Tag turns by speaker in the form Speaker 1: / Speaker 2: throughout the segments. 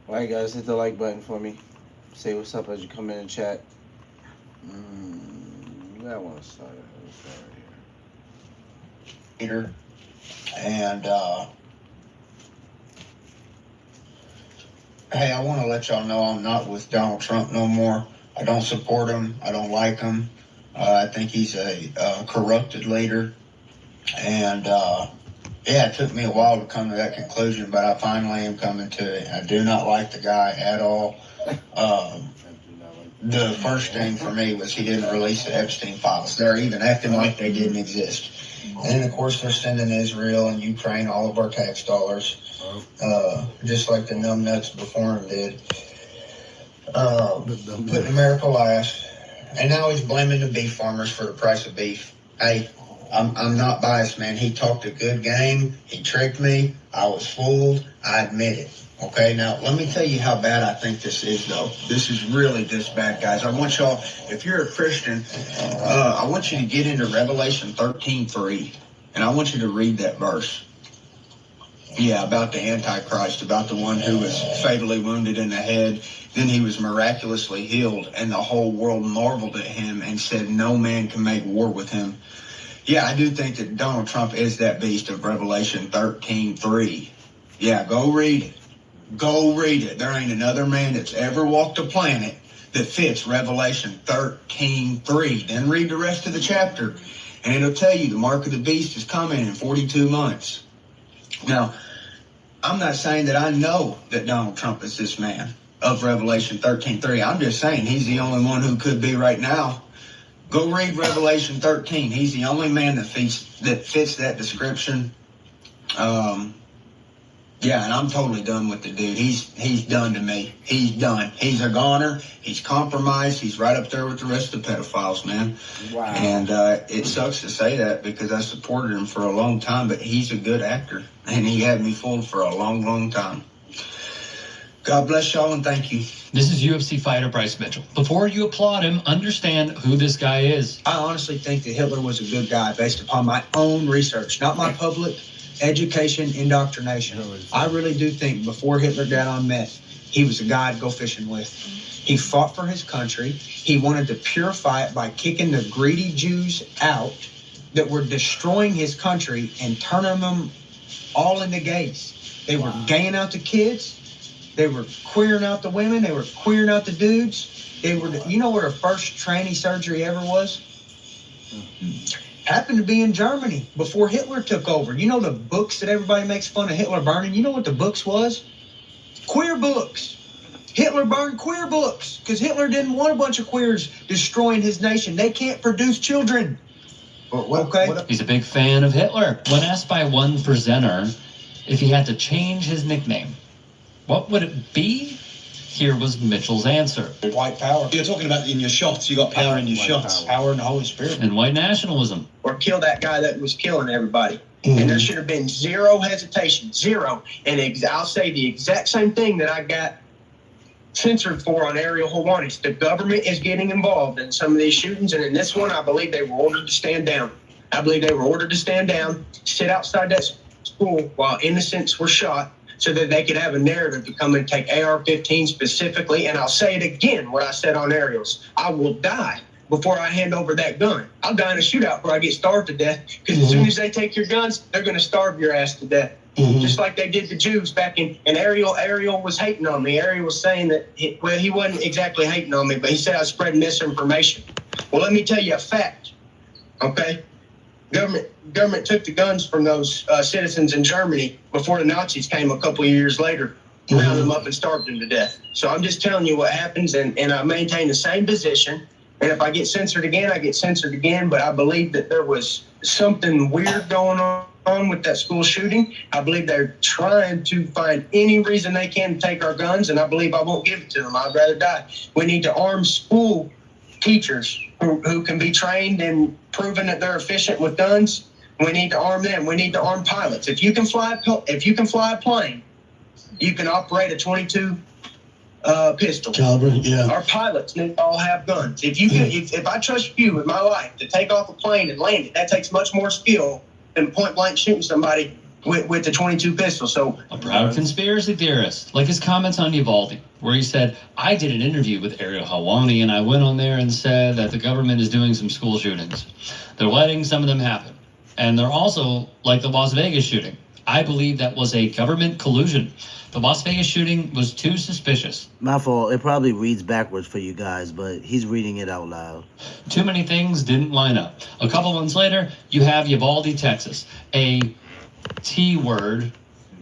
Speaker 1: Alright, guys, hit the like button for me. Say what's up as you come in and chat. I want to start it. Let's start right
Speaker 2: Peter. And hey, I want to let y'all know I'm not with Donald Trump no more. I don't support him. I don't like him. I think he's a corrupted leader. And yeah, it took me a while to come to that conclusion, but I finally am coming to it. I do not like the guy at all. The first thing for me was he didn't release the Epstein files. They're even acting like they didn't exist. And of course, they're sending Israel and Ukraine all of our tax dollars, just like the numbnuts before him did. Putting America last. And now he's blaming the beef farmers for the price of beef. Hey, I'm not biased, man. He talked a good game. He tricked me. I was fooled. I admit it. Okay, now let me tell you how bad I think this is, though. This is really this bad, guys. I want y'all, if you're a Christian, I want you to get into Revelation 13:3, and I want you to read that verse. Yeah, about the Antichrist, about the one who was fatally wounded in the head. Then he was miraculously healed, and the whole world marveled at him and said, no man can make war with him. Yeah, I do think that Donald Trump is that beast of Revelation 13:3. Yeah, go read it. Go read it. There ain't another man that's ever walked the planet that fits Revelation 13:3. Then read the rest of the chapter, and it'll tell you the mark of the beast is coming in 42 months. Now, I'm not saying that I know that Donald Trump is this man of Revelation 13:3. I'm just saying he's the only one who could be right now. Go read Revelation 13. He's the only man that fits that description. Yeah, and I'm totally done with the dude. He's done to me. He's done. He's a goner. He's compromised. He's right up there with the rest of the pedophiles, man.
Speaker 1: Wow.
Speaker 2: And it sucks to say that because I supported him for a long time, but he's a good actor, and he had me fooled for a long, long time. God bless y'all, and thank you.
Speaker 3: This is UFC fighter Bryce Mitchell. Before you applaud him, understand who this guy is.
Speaker 2: I honestly think that Hitler was a good guy based upon my own research, not my public education indoctrination. I really do think before Hitler got on meth, he was a guy I'd go fishing with. He fought for his country. He wanted to purify it by kicking the greedy Jews out that were destroying his country and turning them all into gays. They were gaying out the kids. They were queering out the women. They were queering out the dudes. They were, you know where the first tranny surgery ever was? Happened to be in Germany before Hitler took over. You know the books that everybody makes fun of Hitler burning? You know what the books was? Queer books. Hitler burned queer books because Hitler didn't want a bunch of queers destroying his nation. They can't produce children. Okay?
Speaker 3: He's a big fan of Hitler. When asked by one presenter if he had to change his nickname, what would it be? Here was Mitchell's answer.
Speaker 2: White power.
Speaker 4: You're talking about in your shots. You got power in your shots.
Speaker 2: Power in the Holy Spirit.
Speaker 3: And white nationalism.
Speaker 5: Or kill that guy that was killing everybody. And there should have been zero hesitation, zero. And I'll say the exact same thing that I got censored for on Ariel Helwani. The government is getting involved in some of these shootings, and in this one, I believe they were ordered to stand down. I believe they were ordered to stand down, sit outside that school while innocents were shot, so that they could have a narrative to come and take AR-15 specifically. And I'll say it again, what I said on Ariel's. I will die before I hand over that gun. I'll die in a shootout before I get starved to death, because as soon as they take your guns, they're going to starve your ass to death. Just like they did the Jews back in, and Ariel was hating on me. Ariel was saying that, he wasn't exactly hating on me, but he said I was spreading misinformation. Well, let me tell you a fact, okay? Government took the guns from those citizens in Germany before the Nazis came a couple of years later, rounded them up and starved them to death. So I'm just telling you what happens, and I maintain the same position. And if I get censored again, I get censored again. But I believe that there was something weird going on with that school shooting. I believe they're trying to find any reason they can to take our guns, and I believe I won't give it to them. I'd rather die. We need to arm school teachers who can be trained and proven that they're efficient with guns. We need to arm them. We need to arm pilots. If you can fly a plane, you can operate a 22 pistol.
Speaker 4: Caliber, yeah.
Speaker 5: Our pilots need to all have guns. If I trust you with my life to take off a plane and land it, that takes much more skill than point blank shooting somebody with the 22 pistol. So
Speaker 3: A proud conspiracy theorist, like his comments on Uvalde, where he said, I did an interview with Ariel Helwani, and I went on there and said that the government is doing some school shootings. They're letting some of them happen. And they're also like the Las Vegas shooting. I believe that was a government collusion. The Las Vegas shooting was too suspicious.
Speaker 6: My fault. It probably reads backwards for you guys, but he's reading it out loud.
Speaker 3: Too many things didn't line up. A couple months later, you have Uvalde, Texas. A T word,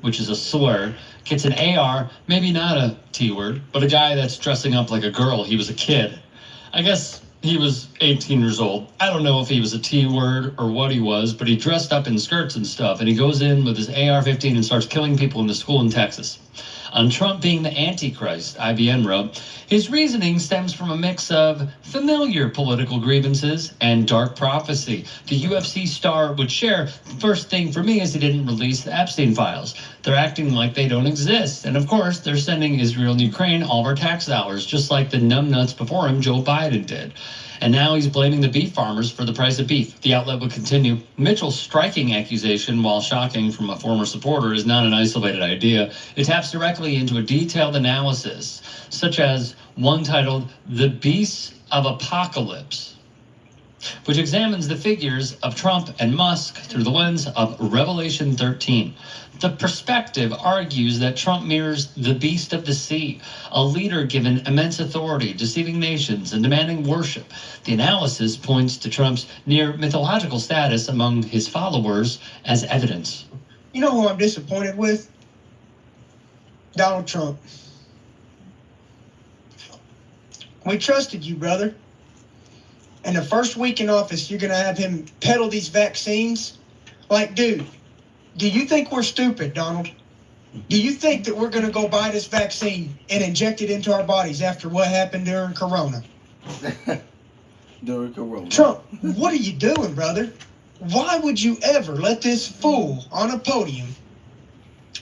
Speaker 3: which is a slur, gets an AR, maybe not a T word, but a guy that's dressing up like a girl. He was a kid. I guess he was 18 years old. I don't know if he was a T word or what he was, but he dressed up in skirts and stuff, and he goes in with his AR-15 and starts killing people in the school in Texas. On Trump being the Antichrist, IBN wrote, his reasoning stems from a mix of familiar political grievances and dark prophecy. The UFC star would share, first thing for me is he didn't release the Epstein files. They're acting like they don't exist. And of course, they're sending Israel and Ukraine all of our tax dollars, just like the numbnuts before him, Joe Biden did. And now he's blaming the beef farmers for the price of beef. The outlet would continue. Mitchell's striking accusation, while shocking from a former supporter, is not an isolated idea. It taps directly into a detailed analysis, such as one titled The Beasts of Apocalypse, which examines the figures of Trump and Musk through the lens of Revelation 13. The perspective argues that Trump mirrors the beast of the sea, a leader given immense authority, deceiving nations and demanding worship. The analysis points to Trump's near mythological status among his followers as evidence.
Speaker 5: you know who I'm disappointed with? Donald Trump. We trusted you, brother. And the first week in office, you're going to have him peddle these vaccines? Like, dude, do you think we're stupid, Donald? Do you think that we're going to go buy this vaccine and inject it into our bodies after what happened during Corona?
Speaker 1: During Corona.
Speaker 5: Trump, what are you doing, brother? Why would you ever let this fool on a podium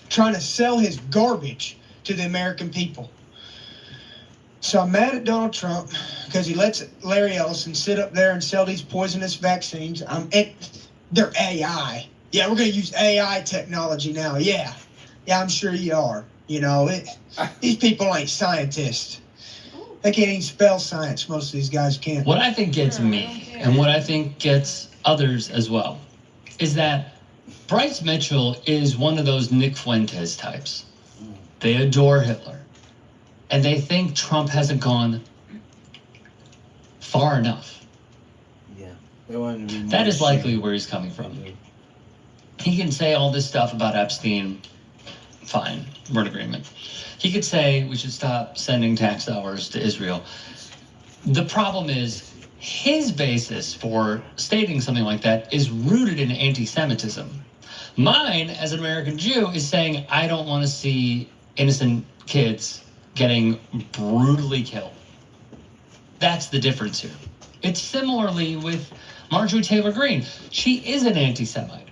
Speaker 5: trying to sell his garbage to the American people? So I'm mad at Donald Trump because he lets Larry Ellison sit up there and sell these poisonous vaccines. They're AI. Yeah, we're going to use AI technology now. Yeah, I'm sure you are. You know, these people ain't scientists. They can't even spell science. Most of these guys can't.
Speaker 3: What I think gets me, and what I think gets others as well, is that Bryce Mitchell is one of those Nick Fuentes types. They adore Hitler. And they think Trump hasn't gone far enough.
Speaker 1: Yeah. They want to be
Speaker 3: That is
Speaker 1: more
Speaker 3: likely where he's coming from. He can say all this stuff about Epstein. Fine, we're in agreement. He could say we should stop sending tax dollars to Israel. The problem is his basis for stating something like that is rooted in anti-Semitism. Mine, as an American Jew, is saying I don't want to see innocent kids getting brutally killed. That's the difference here. It's similarly with Marjorie Taylor Greene. She is an anti-Semite.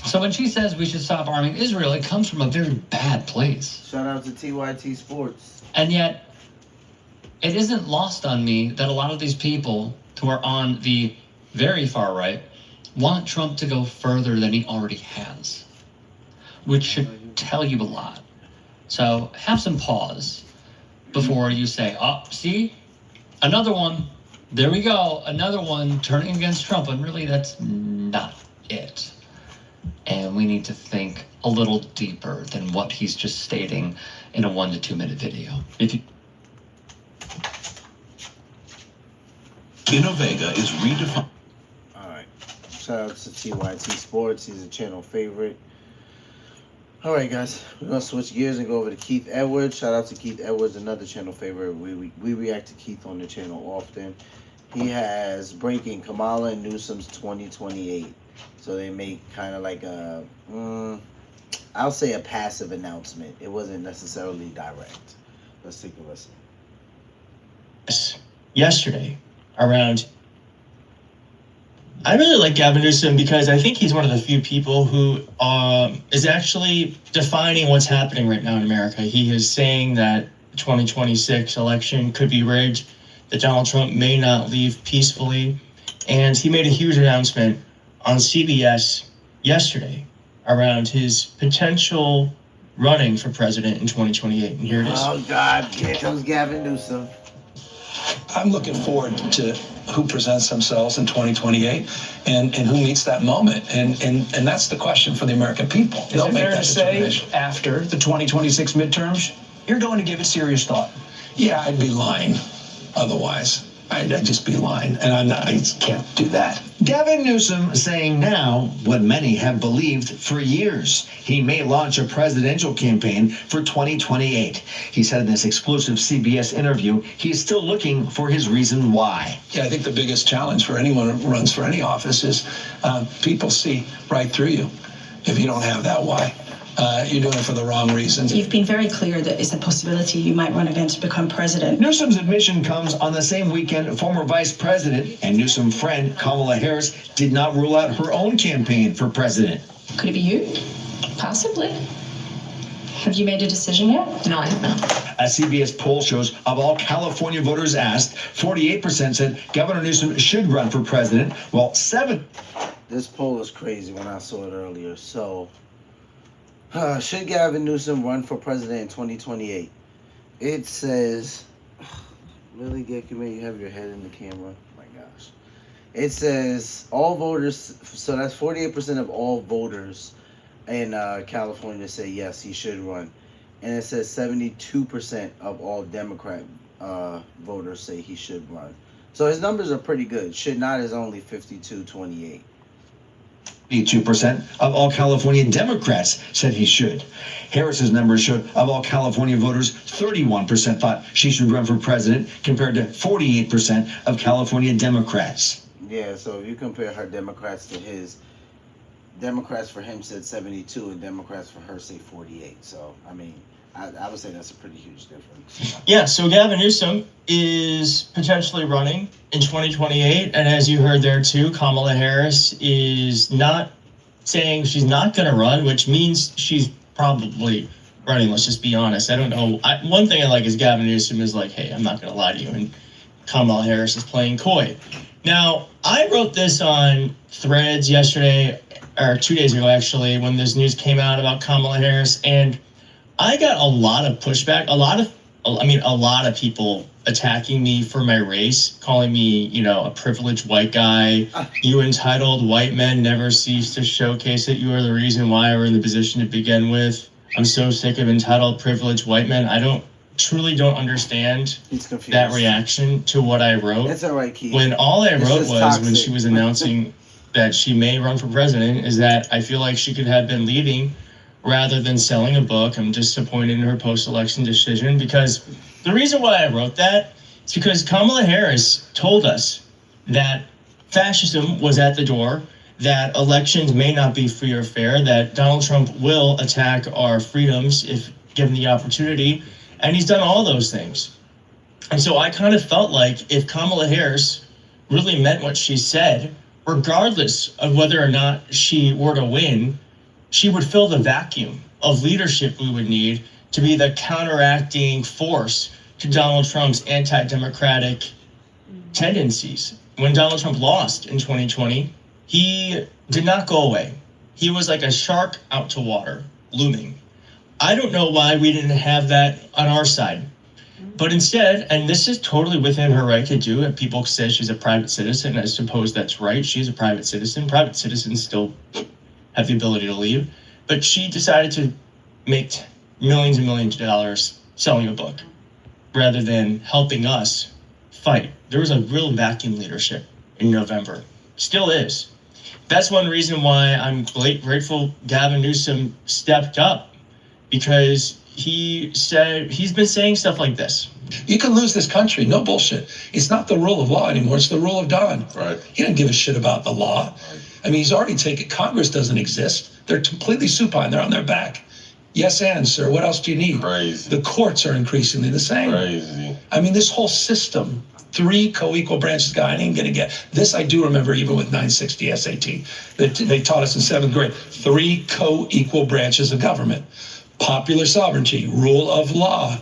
Speaker 3: So when she says we should stop arming Israel, it comes from a very bad place.
Speaker 1: Shout out to TYT Sports.
Speaker 3: And yet, it isn't lost on me that a lot of these people who are on the very far right want Trump to go further than he already has, which should tell you a lot. So have some pause before you say, oh, see, another one. There we go. Another one turning against Trump. And really, that's not it. And we need to think a little deeper than what he's just stating in a 1 to 2 minute video.
Speaker 7: Innovega is redefined.
Speaker 1: Alright. Shout out to TYT Sports. He's a channel favorite. Alright, guys. We're going to switch gears and go over to Keith Edwards. Shout out to Keith Edwards, another channel favorite. We react to Keith on the channel often. He has breaking Kamala and Newsom's 2028. So they make kind of like a, I'll say a passive announcement. It wasn't necessarily direct. Let's take a listen.
Speaker 8: Yesterday, around, I really like Gavin Newsom because I think he's one of the few people who is actually defining what's happening right now in America. He is saying that the 2026 election could be rigged, that Donald Trump may not leave peacefully, and he made a huge announcement on CBS yesterday around his potential running for president in 2028. And here it is.
Speaker 1: Oh God, here comes Gavin Newsom.
Speaker 9: I'm looking forward to who presents themselves in 2028 and who meets that moment. And that's the question for the American people.
Speaker 10: Is it fair to say after the 2026 midterms, you're going to give it serious thought?
Speaker 9: Yeah, I'd be lying otherwise. I'd just be lying. And I can't do that.
Speaker 11: Gavin Newsom saying now what many have believed for years. He may launch a presidential campaign for 2028. He said in this exclusive CBS interview, he is still looking for his reason why.
Speaker 9: Yeah, I think the biggest challenge for anyone who runs for any office is people see right through you if you don't have that why. You're doing it for the wrong reasons.
Speaker 12: You've been very clear that it's a possibility you might run again to become president.
Speaker 11: Newsom's admission comes on the same weekend former vice president and Newsom friend Kamala Harris did not rule out her own campaign for president.
Speaker 12: Could it be you? Possibly. Have you made a decision yet?
Speaker 13: No, I have not.
Speaker 11: A CBS poll shows of all California voters asked, 48% said Governor Newsom should run for president, while 7%.
Speaker 1: This poll is crazy when I saw it earlier. So, should Gavin Newsom run for president in 2028? It says, really, Gekime, you have your head in the camera? Oh my gosh. It says all voters, so that's 48% of all voters in California say yes, he should run. And it says 72% of all Democrat voters say he should run. So his numbers are pretty good. Should not is only 52-28.
Speaker 11: 82% of all California Democrats said he should. Harris's numbers showed of all California voters, 31% thought she should run for president, compared to 48% of California Democrats.
Speaker 1: Yeah, so if you compare her Democrats to his, Democrats for him said 72 and Democrats for her say 48. So, I mean, I would say that's a pretty huge difference.
Speaker 8: Yeah, so Gavin Newsom is potentially running in 2028. And as you heard there too, Kamala Harris is not saying she's not going to run, which means she's probably running. Let's just be honest. I don't know. One thing I like is Gavin Newsom is like, hey, I'm not going to lie to you. And Kamala Harris is playing coy. Now, I wrote this on Threads yesterday, or 2 days ago, actually, when this news came out about Kamala Harris. And I got a lot of pushback, a lot of people attacking me for my race, calling me, a privileged white guy. You entitled white men never cease to showcase it. You are the reason why we're in the position to begin with. I'm so sick of entitled privileged white men. I truly don't understand that reaction to what I wrote.
Speaker 1: That's all right, Keith.
Speaker 8: When all I wrote was
Speaker 1: toxic.
Speaker 8: when she was announcing that she may run for president is that I feel like she could have been leading rather than selling a book. I'm disappointed in her post-election decision, because the reason why I wrote that is because Kamala Harris told us that fascism was at the door, that elections may not be free or fair, that Donald Trump will attack our freedoms if given the opportunity, and he's done all those things. And so I kind of felt like if Kamala Harris really meant what she said, regardless of whether or not she were to win, she would fill the vacuum of leadership we would need to be the counteracting force to Donald Trump's anti-democratic tendencies. When Donald Trump lost in 2020, he did not go away. He was like a shark out to water, looming. I don't know why we didn't have that on our side. But instead, and this is totally within her right to do, and people say she's a private citizen, I suppose that's right. She's a private citizen. Private citizens still have the ability to leave, but she decided to make millions and millions of dollars selling a book rather than helping us fight. There was a real vacuum leadership in November, still is. That's one reason why I'm grateful Gavin Newsom stepped up, because he said he's been saying stuff like this.
Speaker 9: You can lose this country, no bullshit. It's not the rule of law anymore, it's the rule of Don.
Speaker 14: Right.
Speaker 9: He doesn't give a shit about the law. I mean, he's already taken, Congress doesn't exist. They're completely supine, they're on their back. Yes, and sir, what else do you need?
Speaker 14: Crazy.
Speaker 9: The courts are increasingly the same.
Speaker 14: Crazy.
Speaker 9: I mean, this whole system, 3 co-equal branches guy, I ain't gonna get, this I do remember even with 960 SAT, that they taught us in 7th grade, 3 co-equal branches of government. Popular sovereignty, rule of law,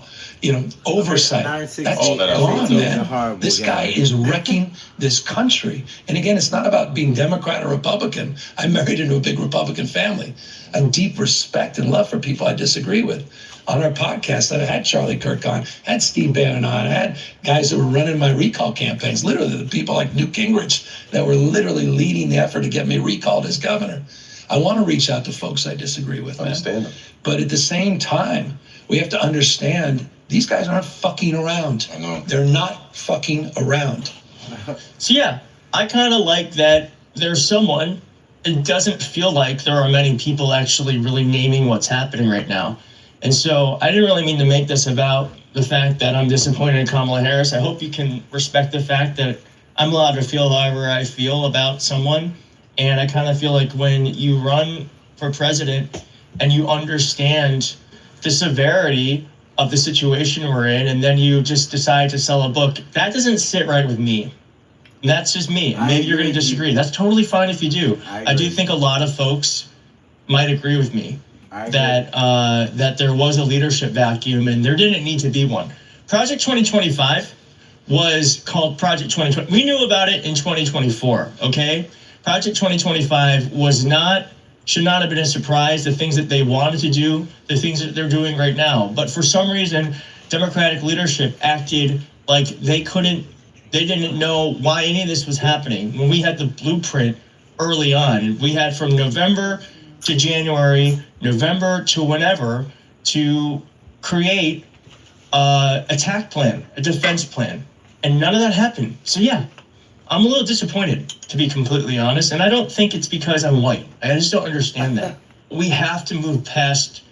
Speaker 9: oversight.
Speaker 1: 960.
Speaker 9: That's
Speaker 4: Oh, that
Speaker 9: gone,
Speaker 4: is
Speaker 9: man.
Speaker 1: a horrible
Speaker 9: This guy
Speaker 1: guy.
Speaker 9: is wrecking this country. And again, it's not about being Democrat or Republican. I married into a big Republican family. I have deep respect and love for people I disagree with. On our podcast, I've had Charlie Kirk on, had Steve Bannon on, I had guys that were running my recall campaigns, literally the people like Newt Gingrich that were literally leading the effort to get me recalled as governor. I want to reach out to folks I disagree with, man.
Speaker 4: Understand them.
Speaker 9: But at the same time, we have to understand these guys aren't fucking around.
Speaker 4: I know.
Speaker 9: They're not fucking around.
Speaker 8: So yeah, I kind of like that there's someone. It doesn't feel like there are many people actually really naming what's happening right now. And so I didn't really mean to make this about the fact that I'm disappointed in Kamala Harris. I hope you can respect the fact that I'm allowed to feel however I feel about someone. And I kind of feel like when you run for president and you understand the severity of the situation we're in, and then you just decide to sell a book, that doesn't sit right with me. And that's just me. Maybe you're going to disagree. That's totally fine if you do. I do think a lot of folks might agree with me that there was a leadership vacuum and there didn't need to be one. Project 2025 was called Project 2020. We knew about it in 2024, okay? Project 2025 should not have been a surprise. The things that they wanted to do, the things that they're doing right now. But for some reason, Democratic leadership acted like they didn't know why any of this was happening. When we had the blueprint early on, we had from November to January, November to whenever, to create an attack plan, a defense plan. And none of that happened. So yeah, I'm a little disappointed, to be completely honest. And I don't think it's because I'm white. I just don't understand that. We have to move past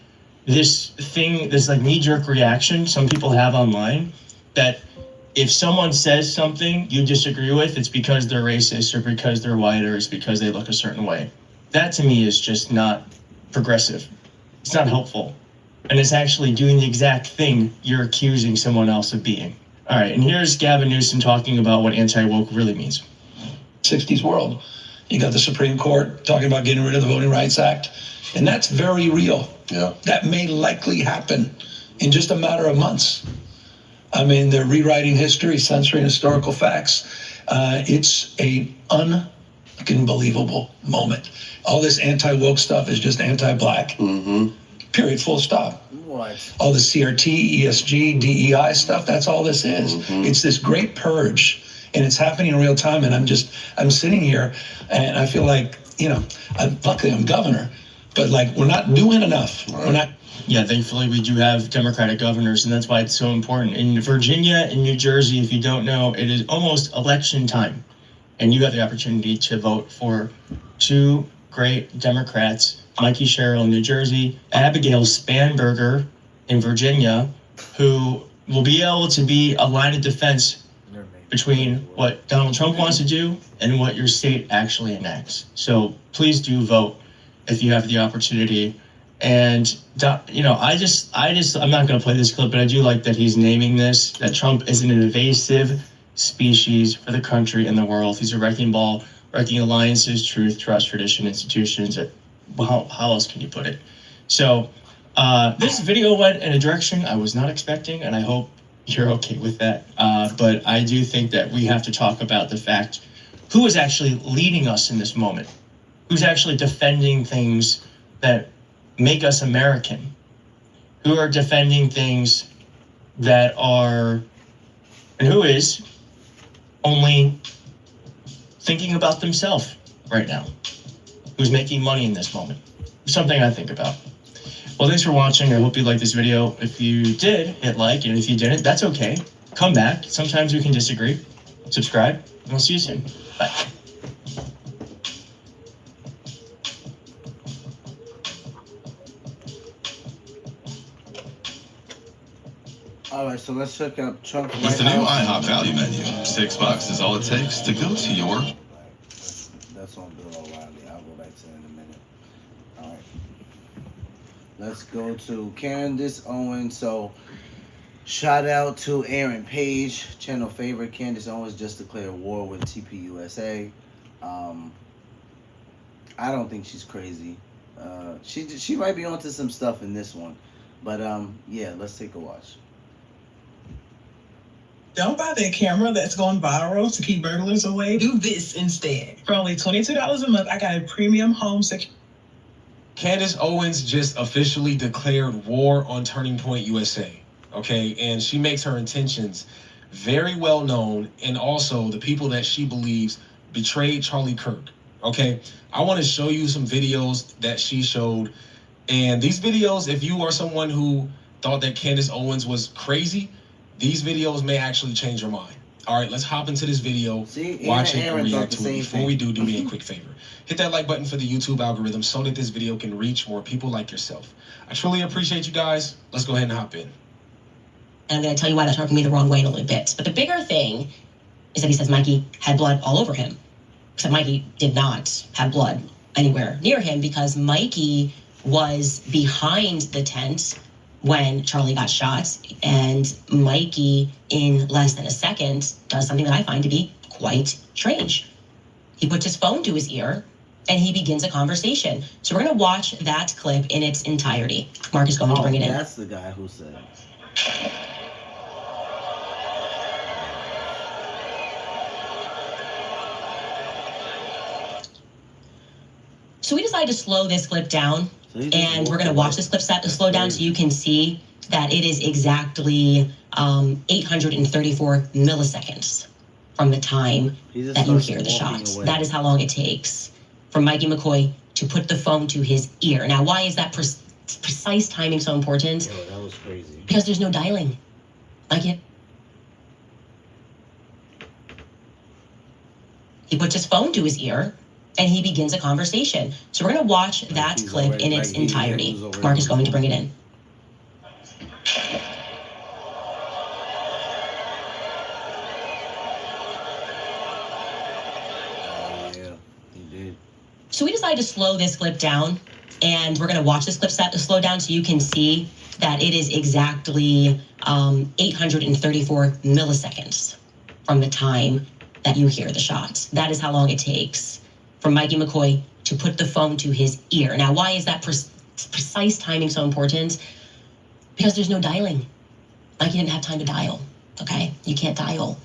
Speaker 8: this thing, this like knee-jerk reaction some people have online, that if someone says something you disagree with, it's because they're racist or because they're white or it's because they look a certain way. That to me is just not progressive. It's not helpful. And it's actually doing the exact thing you're accusing someone else of being. All right, and here's Gavin Newsom talking about what anti-woke really means.
Speaker 9: 60s world. You got the Supreme Court talking about getting rid of the Voting Rights Act. And that's very real.
Speaker 4: Yeah.
Speaker 9: That may likely happen in just a matter of months. I mean, they're rewriting history, censoring historical facts. It's a unbelievable moment. All this anti-woke stuff is just anti-black.
Speaker 4: Mm-hmm.
Speaker 9: Period, full stop.
Speaker 1: What?
Speaker 9: All the CRT, ESG, DEI stuff, that's all this is.
Speaker 4: Mm-hmm.
Speaker 9: It's this great purge, and it's happening in real time, and I'm sitting here, and I feel like, luckily I'm governor, but like we're not doing enough.
Speaker 4: Right.
Speaker 9: We're not.
Speaker 8: Yeah, thankfully we do have Democratic governors, and that's why it's so important. In Virginia and New Jersey, if you don't know, it is almost election time, and you have the opportunity to vote for two great Democrats, Mikey Sherrill in New Jersey, Abigail Spanberger in Virginia, who will be able to be a line of defense between what Donald Trump wants to do and what your state actually enacts. So please do vote if you have the opportunity. And, I'm not going to play this clip, but I do like that he's naming this, that Trump is an invasive species for the country and the world. He's a wrecking ball, wrecking alliances, truth, trust, tradition, institutions. How else can you put it? So this video went in a direction I was not expecting, and I hope you're okay with that. But I do think that we have to talk about the fact who is actually leading us in this moment, who's actually defending things that make us American, who are defending things that are, and who is only thinking about themselves right now, who's making money in this moment. Something I think about. Well, thanks for watching. I hope you liked this video. If you did, hit like, and if you didn't, that's okay. Come back. Sometimes we can disagree. Subscribe, and we'll see you soon. Bye.
Speaker 1: All right, so let's check out Trump.
Speaker 7: With the new IHOP value menu, $6 is all it takes to go to your.
Speaker 1: That's on Bill O'Reilly. I'll go back to that in a minute. All right. Let's go to Candace Owens. So, shout out to Aaron Page, channel favorite. Candace Owens just declared war with TPUSA. I don't think she's crazy. She might be onto some stuff in this one, but yeah, let's take a watch.
Speaker 13: Don't buy that camera that's going viral to keep burglars away. Do this instead. For only $22 a month, I got a premium home security.
Speaker 14: Candace Owens just officially declared war on Turning Point USA, okay? And she makes her intentions very well known, and also the people that she believes betrayed Charlie Kirk, okay? I want to show you some videos that she showed, and these videos, if you are someone who thought that Candace Owens was crazy, these videos may actually change your mind. All right, let's hop into this video, watch it, and react to it. Before we do me a quick favor. Hit that like button for the YouTube algorithm so that this video can reach more people like yourself. I truly appreciate you guys. Let's go ahead and hop in.
Speaker 15: And I'm going to tell you why that's rubbing me the wrong way in a little bit. But the bigger thing is that he says Mikey had blood all over him. Except Mikey did not have blood anywhere near him because Mikey was behind the tent when Charlie got shot. And Mikey, in less than a second, does something that I find to be quite strange. He puts his phone to his ear and he begins a conversation. So we're going to watch that clip in its entirety. Mark is going to bring it in.
Speaker 6: That's the guy who said.
Speaker 15: So we decided to slow this clip down, and we're going to watch this clip slow down so you can see that it is exactly 834 milliseconds from the time that you hear the shots. That is how long it takes for Mikey McCoy to put the phone to his ear. Now, why is that precise timing so important?
Speaker 6: Yo, that was crazy.
Speaker 15: Because there's no dialing. He puts his phone to his ear and he begins a conversation. So we're going to watch that clip in its entirety. Mark is going to bring it in. So we decided to slow this clip down, and we're going to watch this clip slow down so you can see that it is exactly 834 milliseconds from the time that you hear the shots. That is how long it takes for Mikey McCoy to put the phone to his ear. Now, why is that precise timing so important? Because there's no dialing. Like, you didn't have time to dial, okay? You can't dial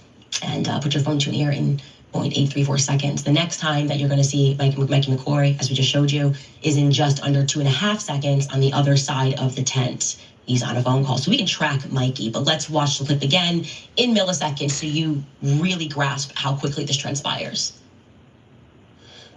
Speaker 15: and put your phone to an ear in 0.834 seconds. The next time that you're going to see Mikey McCoy, as we just showed you, is in just under 2.5 seconds on the other side of the tent. He's on a phone call. So we can track Mikey, but let's watch the clip again in milliseconds so you really grasp how quickly this transpires.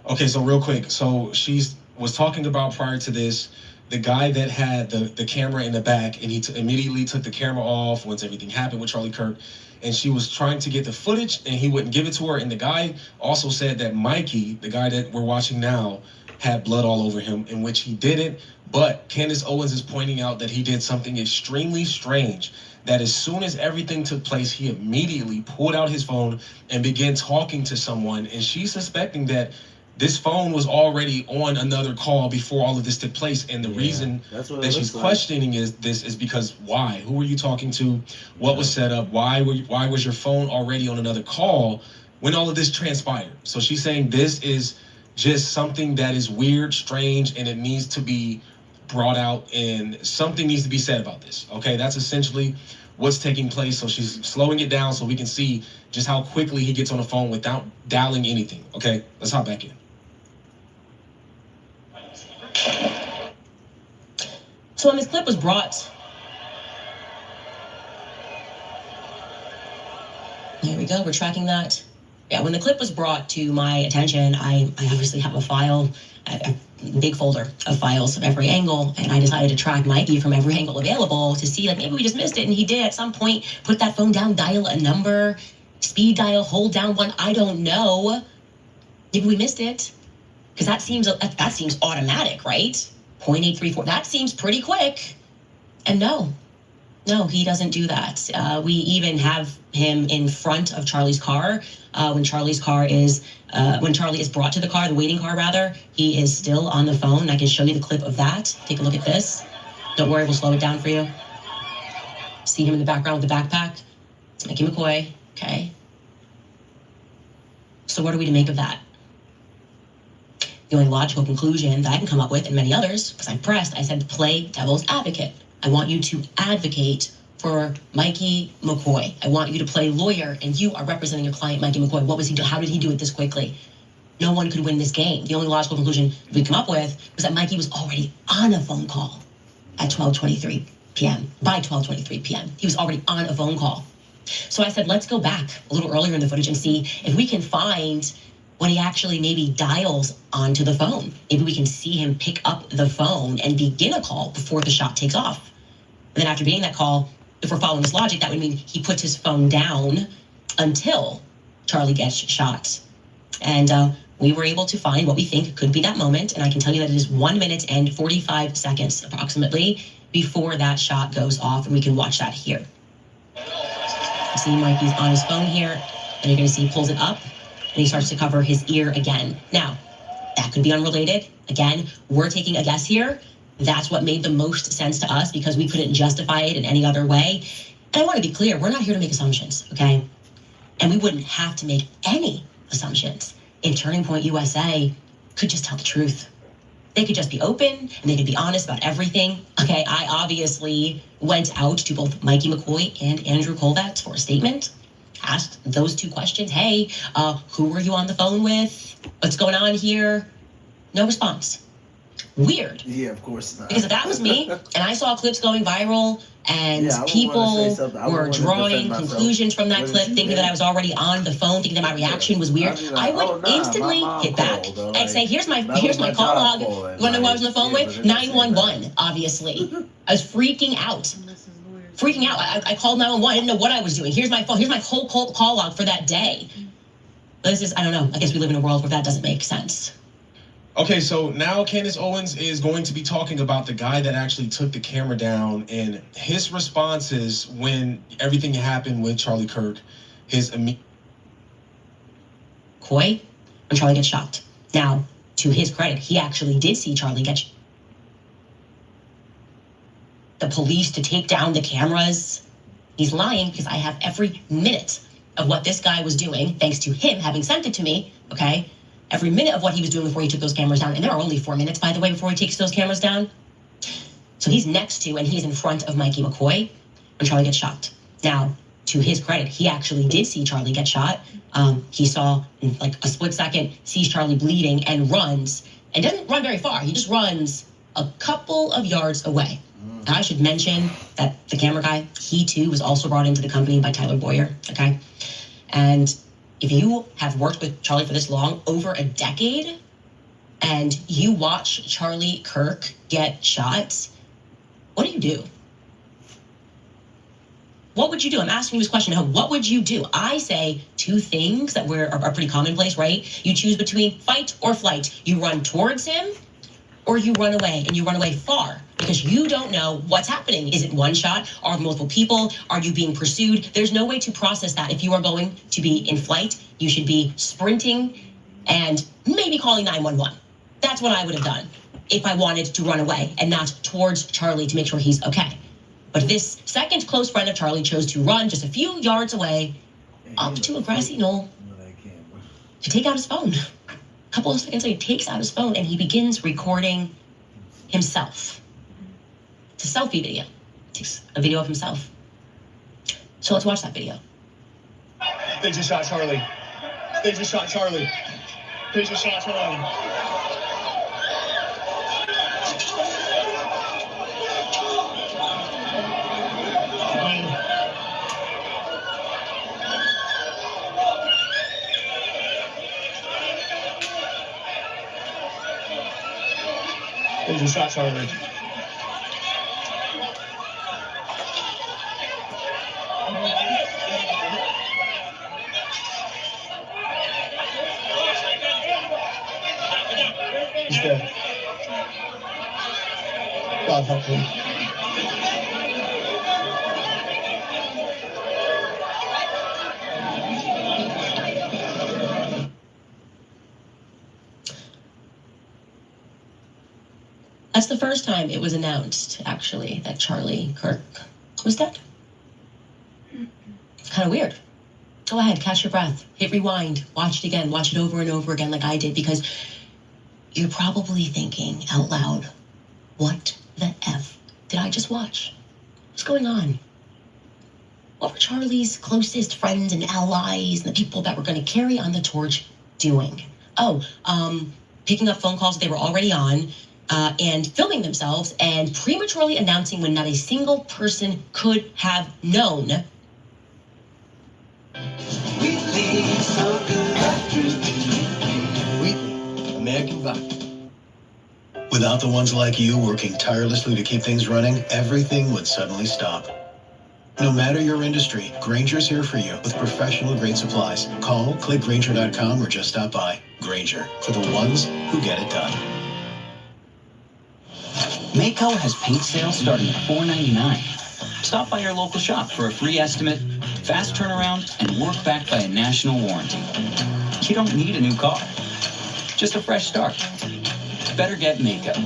Speaker 14: Okay, so real quick. So she was talking about prior to this, the guy that had the camera in the back, and he immediately took the camera off once everything happened with Charlie Kirk. And she was trying to get the footage, and he wouldn't give it to her. And the guy also said that Mikey, the guy that we're watching now, had blood all over him, in which he didn't. But Candace Owens is pointing out that he did something extremely strange, that as soon as everything took place, he immediately pulled out his phone and began talking to someone. And she's suspecting that this phone was already on another call before all of this took place. And the reason that she's questioning is because why? Who were you talking to? What was set up? Why was your phone already on another call when all of this transpired? So she's saying this is just something that is weird, strange, and it needs to be brought out, and something needs to be said about this. Okay, that's essentially what's taking place. So she's slowing it down so we can see just how quickly he gets on the phone without dialing anything. Okay, let's hop back in.
Speaker 15: So when this clip was brought, here we go, we're tracking that. Yeah, when the clip was brought to my attention, I obviously have a file, a big folder of files of every angle, and I decided to track Mikey from every angle available to see, like, maybe we just missed it, and he did at some point put that phone down, dial a number, speed dial, hold down one, I don't know. Maybe we missed it. Because that seems automatic, right? 0.834, that seems pretty quick. And no, he doesn't do that. We even have him in front of Charlie's car. When Charlie is brought to the car, the waiting car rather, he is still on the phone. I can show you the clip of that. Take a look at this. Don't worry, we'll slow it down for you. See him in the background with the backpack? It's Mikey McCoy, okay? So what are we to make of that? The only logical conclusion that I can come up with, and many others, because I said play devil's advocate. I want you to advocate for Mikey McCoy. I want you to play lawyer, and you are representing your client, Mikey McCoy. What was he do? How did he do it this quickly? No one could win this game. The only logical conclusion we come up with was that Mikey was already on a phone call at 12:23 p.m. By 12:23 p.m., he was already on a phone call. So I said, let's go back a little earlier in the footage and see if we can find when he actually maybe dials onto the phone. Maybe we can see him pick up the phone and begin a call before the shot takes off. And then after beginning that call, if we're following this logic, that would mean he puts his phone down until Charlie gets shot. And we were able to find what we think could be that moment. And I can tell you that it is 1 minute and 45 seconds approximately before that shot goes off. And we can watch that here. You see Mikey's on his phone here. And you're going to see he pulls it up and he starts to cover his ear again. Now, that could be unrelated. Again, we're taking a guess here. That's what made the most sense to us because we couldn't justify it in any other way. And I want to be clear, we're not here to make assumptions, okay? And we wouldn't have to make any assumptions if Turning Point USA could just tell the truth. They could just be open and they could be honest about everything. Okay, I obviously went out to both Mikey McCoy and Andrew Kolvat for a statement, asked those two questions. Hey, who were you on the phone with? What's going on here? No response. Weird.
Speaker 1: Yeah, of course not.
Speaker 15: Because if that was me and I saw clips going viral and people were drawing conclusions from that clip, thinking that I was already on the phone, thinking that my reaction was weird, I would instantly hit back and say, here's my call log. You want to know who I was on the phone with? 911, obviously. I was freaking out. I called 911. I didn't know what I was doing. Here's my phone. Here's my whole call log for that day. This is, I don't know. I guess we live in a world where that doesn't make sense.
Speaker 14: Okay, so now Candace Owens is going to be talking about the guy that actually took the camera down and his responses when everything happened with Charlie Kirk.
Speaker 15: Coy, when Charlie gets shot. Now, to his credit, he actually did see Charlie get shot. The police to take down the cameras. He's lying because I have every minute of what this guy was doing, thanks to him having sent it to me, okay? Every minute of what he was doing before he took those cameras down. And there are only 4 minutes, by the way, before he takes those cameras down. So he's next to and he's in front of Mikey McCoy when Charlie gets shot. Now, to his credit, he actually did see Charlie get shot. He saw, in like a split second, sees Charlie bleeding and runs. And doesn't run very far. He just runs a couple of yards away. Now, I should mention that the camera guy, he too was also brought into the company by Tyler Boyer, okay? And if you have worked with Charlie for this long, over a decade, and you watch Charlie Kirk get shot, what do you do? What would you do? I'm asking you this question. What would you do? I say two things that are pretty commonplace, right? You choose between fight or flight. You run towards him or you run away, and you run away far because you don't know what's happening. Is it one shot? Are there multiple people? Are you being pursued? There's no way to process that. If you are going to be in flight, you should be sprinting and maybe calling 911. That's what I would have done if I wanted to run away and not towards Charlie to make sure he's okay. But this second close friend of Charlie chose to run just a few yards away up to a grassy knoll to take out his phone. A couple of seconds later, he takes out his phone and he begins recording himself. It's a selfie video. He takes a video of himself. So let's watch that video.
Speaker 16: They just shot Charlie. They just shot Charlie. They just shot Charlie. They just shot Charlie. He's dead. God help him.
Speaker 15: That's the first time it was announced, actually, that Charlie Kirk was dead. It's kind of weird. Go ahead, catch your breath, hit rewind, watch it again, watch it over and over again like I did, because you're probably thinking out loud, what the F did I just watch? What's going on? what were Charlie's closest friends and allies and the people that were going to carry on the torch doing? Oh, picking up phone calls they were already on, and filming themselves and prematurely announcing when not a single person could have known.
Speaker 10: American Vodka. Without the ones like you working tirelessly to keep things running, everything would suddenly stop. No matter your industry, Grainger's here for you with professional-grade supplies. Call, click Grainger.com, or just stop by. Grainger, for the ones who get it done.
Speaker 17: Maaco has paint sales starting at $4.99. Stop by your local shop for a free estimate, fast turnaround, and work backed by a national warranty. You don't need a new car, just a fresh start. Better get Maaco.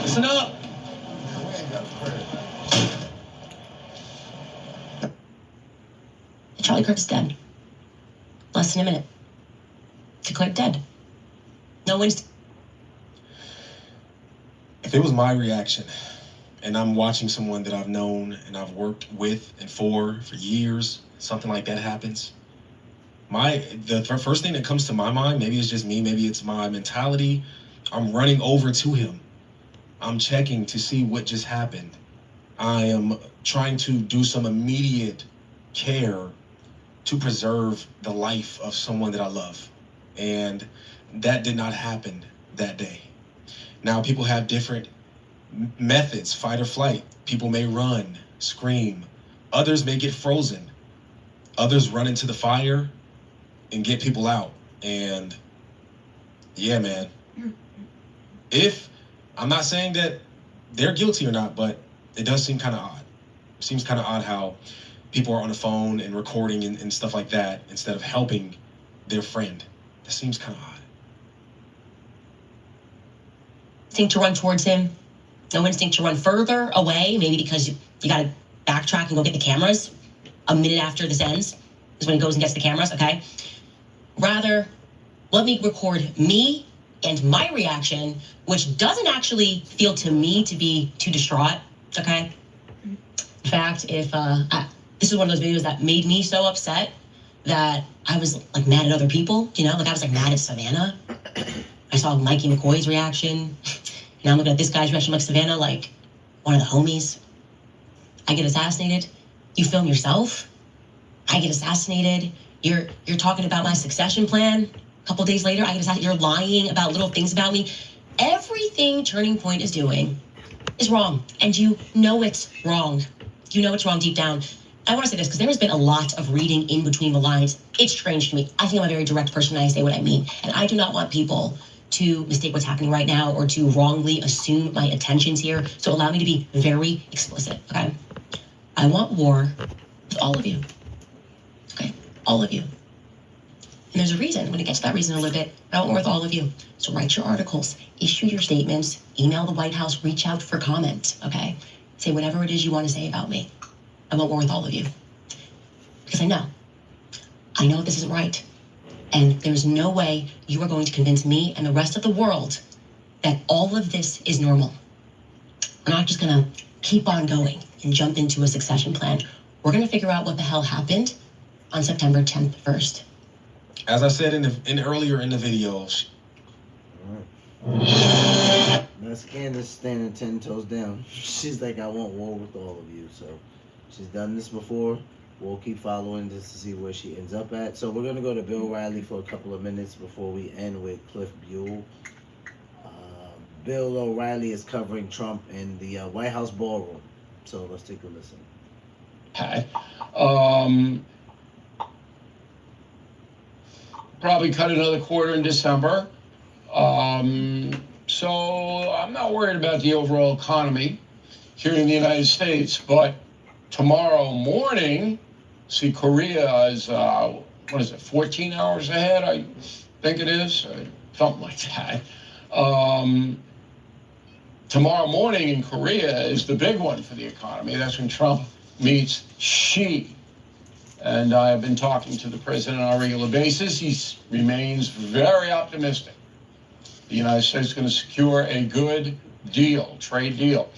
Speaker 10: Listen up!
Speaker 15: Charlie Kirk is dead. Less than a minute. Declared dead. No one's.
Speaker 14: If it was my reaction, and I'm watching someone that I've known and I've worked with and for years, something like that happens, the first thing that comes to my mind, maybe it's just me, maybe it's my mentality, I'm running over to him. I'm checking to see what just happened. I am trying to do some immediate care to preserve the life of someone that I love. And that did not happen that day. Now, people have different methods, fight or flight. People may run, scream. Others may get frozen. Others run into the fire and get people out. And yeah, man. I'm not saying that they're guilty or not, but it does seem kind of odd. It seems kind of odd how people are on the phone and recording and stuff like that instead of helping their friend. That seems kind of odd.
Speaker 15: Instinct to run towards him. No instinct to run further away, maybe because you got to backtrack and go get the cameras a minute after this ends is when he goes and gets the cameras, okay? Rather, let me record me and my reaction, which doesn't actually feel to me to be too distraught, okay? In fact, if this is one of those videos that made me so upset that I was like mad at other people, you know? Like I was like mad at Savannah. I saw Mikey McCoy's reaction. Now I'm looking at this guy's reaction, like Savannah, like one of the homies. I get assassinated. You film yourself. I get assassinated. You're talking about my succession plan. A couple days later, I get assassinated. You're lying about little things about me. Everything Turning Point is doing is wrong, and you know it's wrong. You know it's wrong deep down. I want to say this because there has been a lot of reading in between the lines. It's strange to me. I think I'm a very direct person and I say what I mean, and I do not want people to mistake what's happening right now or to wrongly assume my intentions here. So allow me to be very explicit, okay? I want war with all of you, okay? All of you. And there's a reason. When it gets to that reason a little bit, I want war with all of you. So write your articles, issue your statements, email the White House, reach out for comment, okay? Say whatever it is you want to say about me. I want war with all of you. Because I know this isn't right. And there's no way you are going to convince me and the rest of the world that all of this is normal. We're not just going to keep on going and jump into a succession plan. We're going to figure out what the hell happened on September 10th first.
Speaker 14: As I said earlier in the video.
Speaker 6: That's Candace standing 10 toes down. She's like, I want war with all of you. So she's done this before. We'll keep following this to see where she ends up at. So we're going to go to Bill O'Reilly for a couple of minutes before we end with Cliff Buell. Bill O'Reilly is covering Trump in the White House ballroom. So let's take a listen.
Speaker 18: Hi. Probably cut another quarter in December. So I'm not worried about the overall economy here in the United States, but tomorrow morning, see, Korea is, 14 hours ahead, I think it is, something like that. Tomorrow morning in Korea is the big one for the economy. That's when Trump meets Xi. And I've been talking to the president on a regular basis. He remains very optimistic. The United States is going to secure a good deal, trade deal,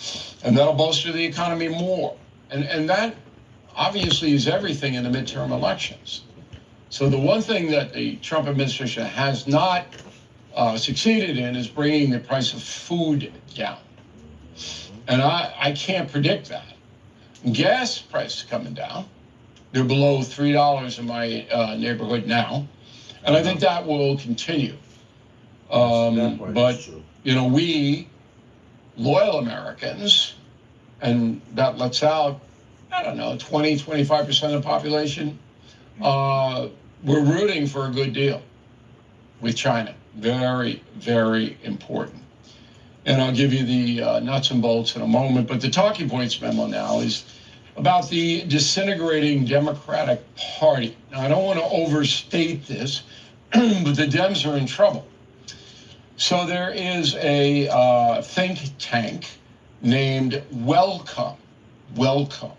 Speaker 18: and that'll bolster the economy more. And that obviously is everything in the midterm elections. So the one thing that the Trump administration has not succeeded in is bringing the price of food down. And I can't predict that. Gas prices coming down. They're below $3 in my neighborhood now. And I think that will continue. But, you know, we, loyal Americans, and that lets out, I don't know, 20, 25% of the population, we're rooting for a good deal with China. Very, very important. And I'll give you the nuts and bolts in a moment. But the talking points memo now is about the disintegrating Democratic Party. Now, I don't want to overstate this, but the Dems are in trouble. So there is a think tank named Welcome. Welcome.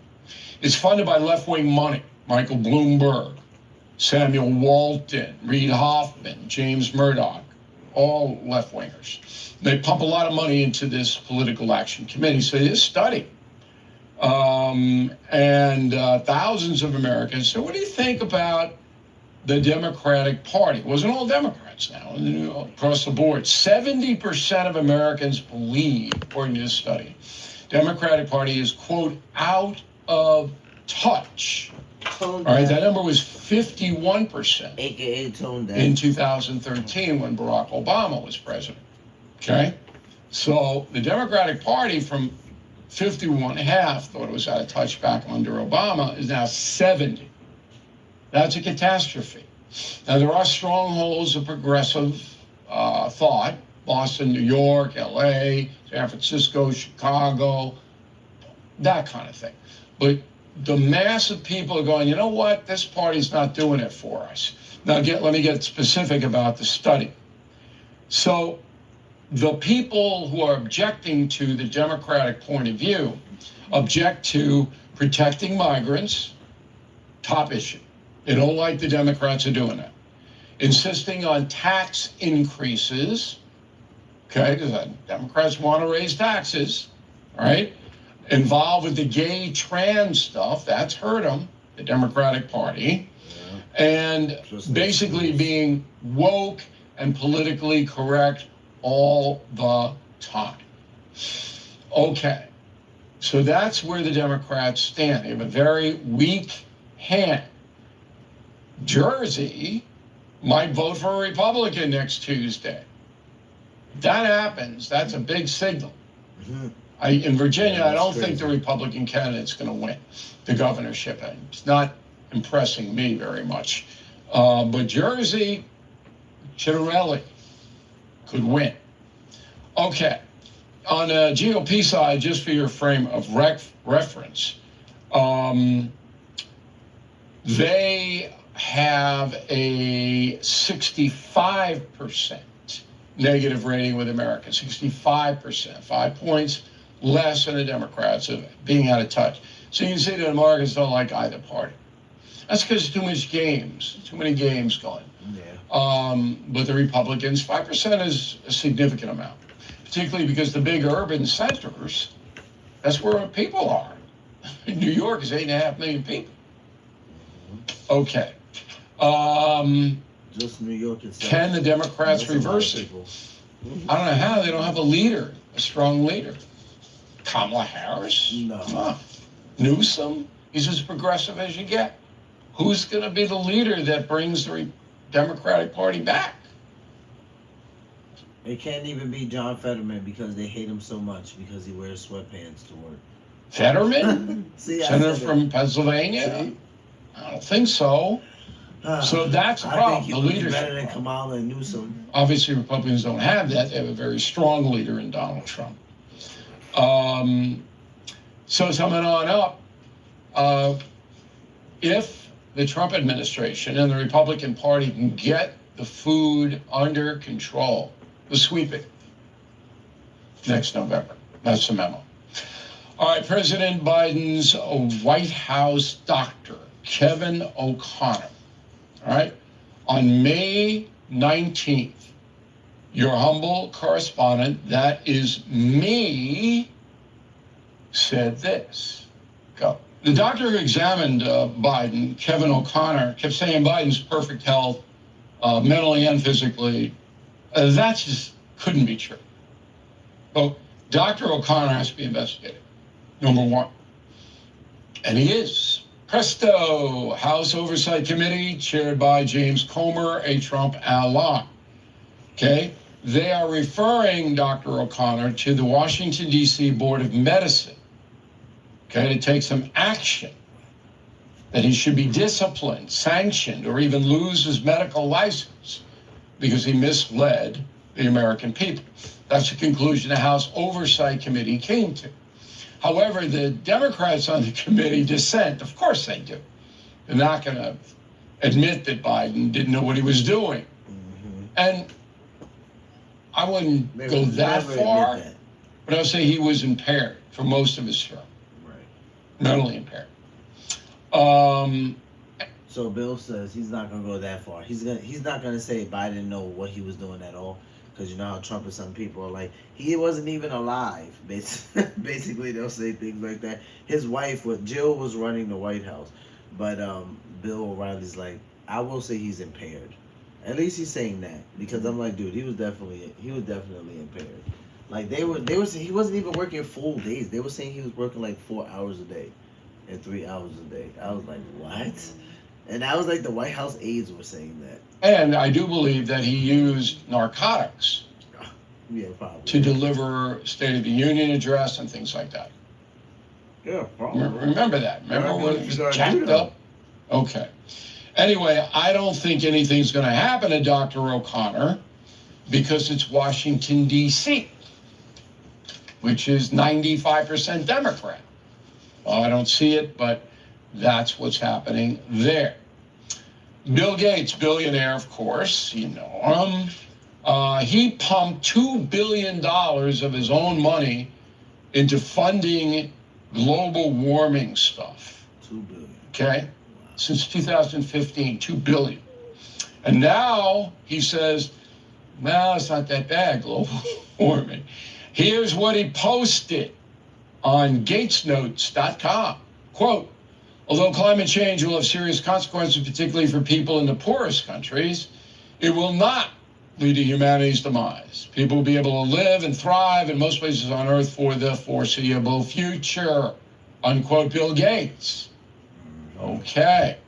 Speaker 18: It's funded by left-wing money. Michael Bloomberg, Samuel Walton, Reid Hoffman, James Murdoch, all left-wingers. They pump a lot of money into this political action committee. So this study, and thousands of Americans. So what do you think about the Democratic Party? It wasn't all Democrats now, across the board. 70% of Americans believe, according to this study, Democratic Party is, quote, out of touch. All right, that number was 51%.
Speaker 6: AKA tone down.
Speaker 18: In 2013 when Barack Obama was president. Okay? So the Democratic Party from 51.5, thought it was out of touch back under Obama, is now 70. That's a catastrophe. Now, there are strongholds of progressive thought. Boston, New York, LA, San Francisco, Chicago, that kind of thing. But the mass of people are going, you know what, this party's not doing it for us. Now, let me get specific about the study. So the people who are objecting to the Democratic point of view object to protecting migrants, top issue. They don't like the Democrats are doing that. Insisting on tax increases, okay, because the Democrats want to raise taxes, right? Involved with the gay trans stuff, that's hurt them, the Democratic Party. Yeah. And basically being woke and politically correct all the time. Okay, so that's where the Democrats stand. They have a very weak hand. Jersey might vote for a Republican next Tuesday. If that happens, that's a big signal. Mm-hmm. In Virginia, I don't think the Republican candidate's going to win the governorship. It's not impressing me very much. But Jersey, Citarelli could win. Okay. On the GOP side, just for your frame of reference, they have a 65% negative rating with Americans, 65%, 5 points less than the Democrats of being out of touch. So you can see that Americans don't like either party. That's because too many games going. Yeah. But the Republicans, 5% is a significant amount, particularly because the big urban centers, that's where people are. New York is 8.5 million people. Okay.
Speaker 6: Just New York itself.
Speaker 18: Can the Democrats reverse it? I don't know how. They don't have a leader, a strong leader. Kamala Harris?
Speaker 6: No.
Speaker 18: Come on. Newsom? He's as progressive as you get. Who's going to be the leader that brings the Democratic Party back?
Speaker 6: It can't even be John Fetterman because they hate him so much because he wears sweatpants to work.
Speaker 18: Fetterman?
Speaker 6: See,
Speaker 18: Senator from Pennsylvania?
Speaker 6: See?
Speaker 18: I don't think so. So that's the problem, the leadership.
Speaker 6: Better than Kamala and Newsom.
Speaker 18: Obviously, Republicans don't have that. They have a very strong leader in Donald Trump. So coming on up, if the Trump administration and the Republican Party can get the food under control, we'll sweep it next November. That's the memo. All right, President Biden's White House doctor, Kevin O'Connor, all right, on May 19th, your humble correspondent, that is me, said this. Go. The doctor who examined Biden, Kevin O'Connor, kept saying Biden's perfect health, mentally and physically. That just couldn't be true. So Dr. O'Connor has to be investigated, number one. And he is. Presto, House Oversight Committee, chaired by James Comer, a Trump ally. Okay? They are referring Dr. O'Connor to the Washington, D.C. Board of Medicine, okay, to take some action, that he should be disciplined, sanctioned, or even lose his medical license because he misled the American people. That's the conclusion the House Oversight Committee came to. However, the Democrats on the committee dissent. Of course they do. They're not going to admit that Biden didn't know what he was doing. And I wouldn't go that far, but I'll say he was impaired for most of his term.
Speaker 6: Right.
Speaker 18: Mentally impaired.
Speaker 6: So Bill says he's not gonna go that far. He's not gonna say Biden didn't know what he was doing at all, because you know how Trump and some people are like, he wasn't even alive. Basically, they'll say things like that. His wife, Jill, was running the White House, but Bill O'Reilly's like, I will say he's impaired. At least he's saying that, because I'm like, dude, he was definitely impaired. Like they were saying he wasn't even working full days. They were saying he was working like 4 hours a day and 3 hours a day. I was like, what? And that was like the White House aides were saying that.
Speaker 18: And I do believe that he used narcotics
Speaker 6: to
Speaker 18: deliver State of the Union address and things like that.
Speaker 6: Yeah, probably.
Speaker 18: Remember that? Remember when he was jacked up? Okay. Anyway, I don't think anything's going to happen to Dr. O'Connor because it's Washington, D.C., which is 95% Democrat. Well, I don't see it, but that's what's happening there. Bill Gates, billionaire, of course, you know him. He pumped $2 billion of his own money into funding global warming stuff.
Speaker 6: $2 billion.
Speaker 18: Okay? Since 2015, $2 billion. And now he says, well, it's not that bad, global warming. Here's what he posted on GatesNotes.com. Quote, although climate change will have serious consequences, particularly for people in the poorest countries, it will not lead to humanity's demise. People will be able to live and thrive in most places on Earth for the foreseeable future. Unquote, Bill Gates. Okay.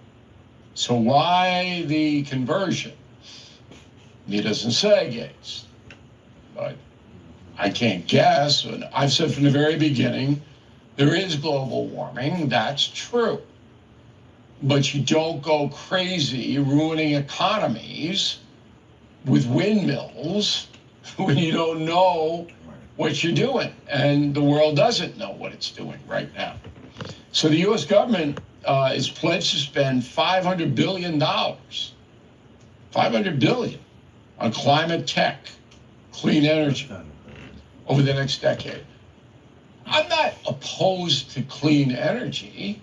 Speaker 18: So why the conversion? He doesn't say, Gates. But I can't guess. And I've said from the very beginning, there is global warming. That's true. But you don't go crazy ruining economies with windmills when you don't know what you're doing. And the world doesn't know what it's doing right now. So the U.S. government is pledged to spend $500 billion, $500 billion on climate tech, clean energy over the next decade. I'm not opposed to clean energy.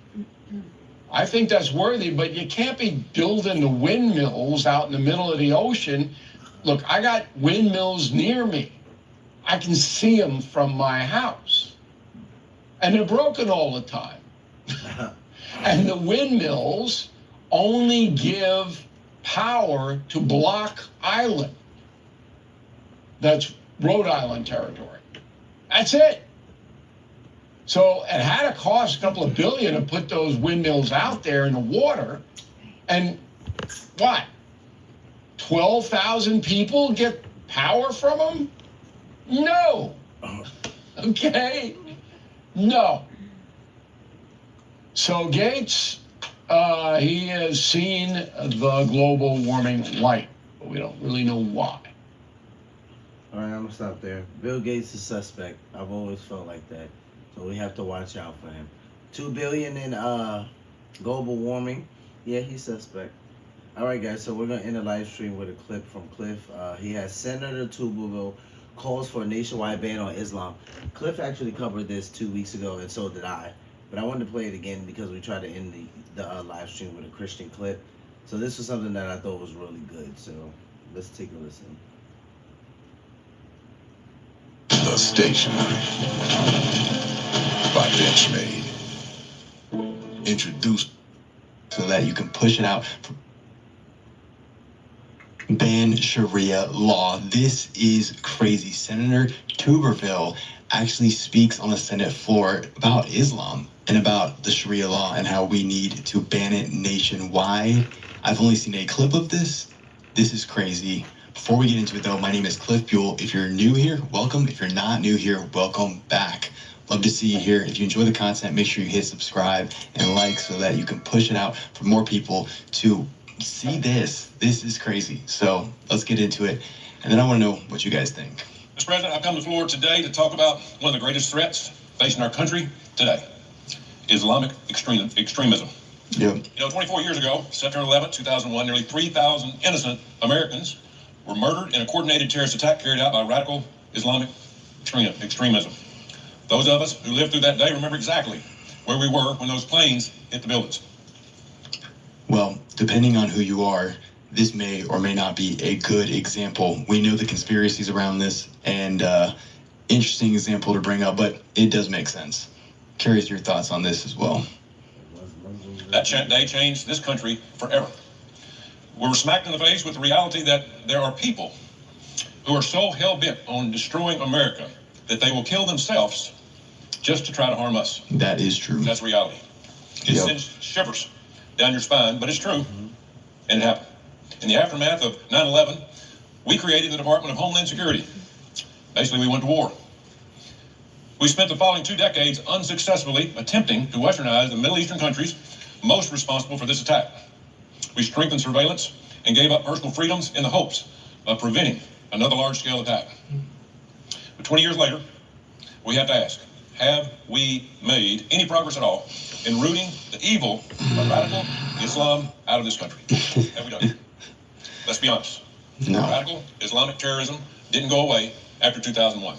Speaker 18: I think that's worthy, but you can't be building the windmills out in the middle of the ocean. Look, I got windmills near me. I can see them from my house. And they're broken all the time. And the windmills only give power to Block Island. That's Rhode Island territory. That's it. So it had to cost a couple of billion to put those windmills out there in the water. And what? 12,000 people get power from them? No. Okay? No. So Gates, he has seen the global warming light, but we don't really know why.
Speaker 6: All right, I'm gonna stop there. Bill Gates is suspect. I've always felt like that. So we have to watch out for him. $2 billion in global warming. Yeah, he's suspect. All right, guys. So we're gonna end the live stream with a clip from Cliff. He has Senator Tuberville calls for a nationwide ban on Islam. Cliff actually covered this 2 weeks ago, and so did I. But I wanted to play it again because we tried to end the live stream with a Christian clip. So this was something that I thought was really good. So let's take a listen.
Speaker 7: The Station by Benchmade.
Speaker 19: introduced so that you can push it out. Ban Sharia law. This is crazy. Senator Tuberville actually speaks on the Senate floor about Islam and about the Sharia law and how we need to ban it nationwide. I've only seen a clip of this. This is crazy. Before we get into it though, my name is Cliff Buell. If you're new here, welcome. If you're not new here, welcome back. Love to see you here. If you enjoy the content, make sure you hit subscribe and like so that you can push it out for more people to see this. This is crazy. So let's get into it. And then I want to know what you guys think.
Speaker 20: Mr. President, I've come to the floor today to talk about one of the greatest threats facing our country today, Islamic extremism.
Speaker 19: Yep.
Speaker 20: You know, 24 years ago, September 11, 2001, nearly 3,000 innocent Americans were murdered in a coordinated terrorist attack carried out by radical Islamic extremism. Those of us who lived through that day remember exactly where we were when those planes hit the buildings.
Speaker 19: Well, depending on who you are, this may or may not be a good example. We know the conspiracies around this, and interesting example to bring up, but it does make sense. Curious your thoughts on this as well.
Speaker 20: That day changed this country forever. We were smacked in the face with the reality that there are people who are so hell-bent on destroying America that they will kill themselves just to try to harm us.
Speaker 19: That is true.
Speaker 20: That's reality. It sends shivers down your spine, but it's true, and it happened. In the aftermath of 9/11, we created the Department of Homeland Security. Basically, we went to war. We spent the following 2 decades unsuccessfully attempting to westernize the Middle Eastern countries most responsible for this attack. We strengthened surveillance and gave up personal freedoms in the hopes of preventing another large-scale attack. But 20 years later, we have to ask, have we made any progress at all in rooting the evil of radical Islam out of this country? Have we done it? Let's be honest.
Speaker 19: No.
Speaker 20: Radical Islamic terrorism didn't go away after 2001.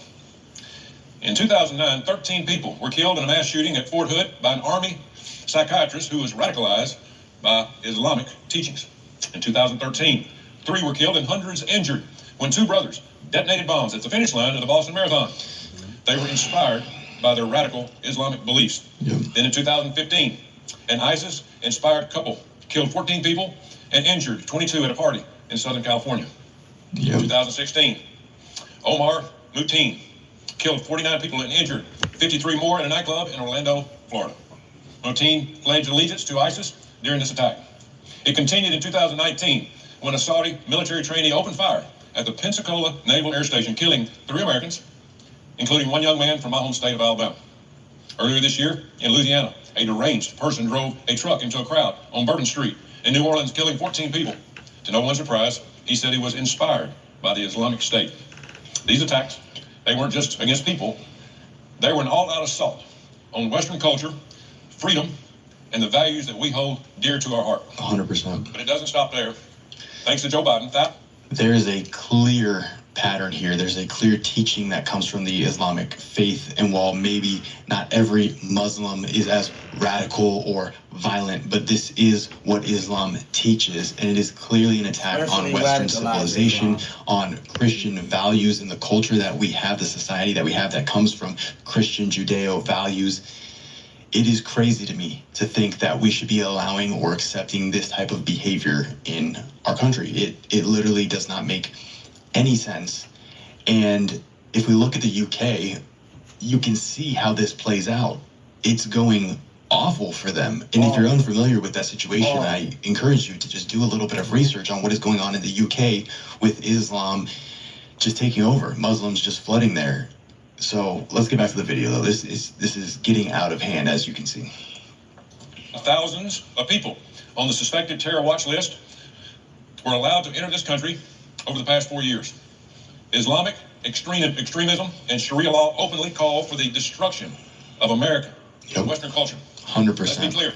Speaker 20: In 2009, 13 people were killed in a mass shooting at Fort Hood by an Army psychiatrist who was radicalized by Islamic teachings. In 2013, 3 were killed and hundreds injured when 2 brothers detonated bombs at the finish line of the Boston Marathon. They were inspired by their radical Islamic beliefs. Then in 2015, an ISIS-inspired couple killed 14 people and injured 22 at a party in Southern California. In 2016, Omar Mutin killed 49 people and injured 53 more in a nightclub in Orlando, Florida. Mutin pledged allegiance to ISIS during this attack. It continued in 2019 when a Saudi military trainee opened fire at the Pensacola Naval Air Station, killing 3 Americans, including 1 young man from my home state of Alabama. Earlier this year, in Louisiana, a deranged person drove a truck into a crowd on Bourbon Street in New Orleans, killing 14 people. To no one's surprise, he said he was inspired by the Islamic State. These attacks, they weren't just against people, they were an all-out assault on Western culture, freedom, and the values that we hold dear to our heart.
Speaker 19: 100%.
Speaker 20: But it doesn't stop there. Thanks to Joe Biden,
Speaker 19: there is a clear pattern here. There's a clear teaching that comes from the Islamic faith. And while maybe not every Muslim is as radical or violent, but this is what Islam teaches. And it is clearly an attack on Western civilization, on Christian values and the culture that we have, the society that we have that comes from Christian Judeo values. It is crazy to me to think that we should be allowing or accepting this type of behavior in our country. It literally does not make any sense. And if we look at the UK, you can see how this plays out. It's going awful for them. And if you're unfamiliar with that situation, I encourage you to just do a little bit of research on what is going on in the UK with Islam just taking over, Muslims just flooding there. So let's get back to the video, though. This is getting out of hand, as you can see.
Speaker 20: Thousands of people on the suspected terror watch list were allowed to enter this country over the past 4 years. Islamic extremism and Sharia law openly call for the destruction of America and Western culture.
Speaker 19: 100%.
Speaker 20: Let's be clear.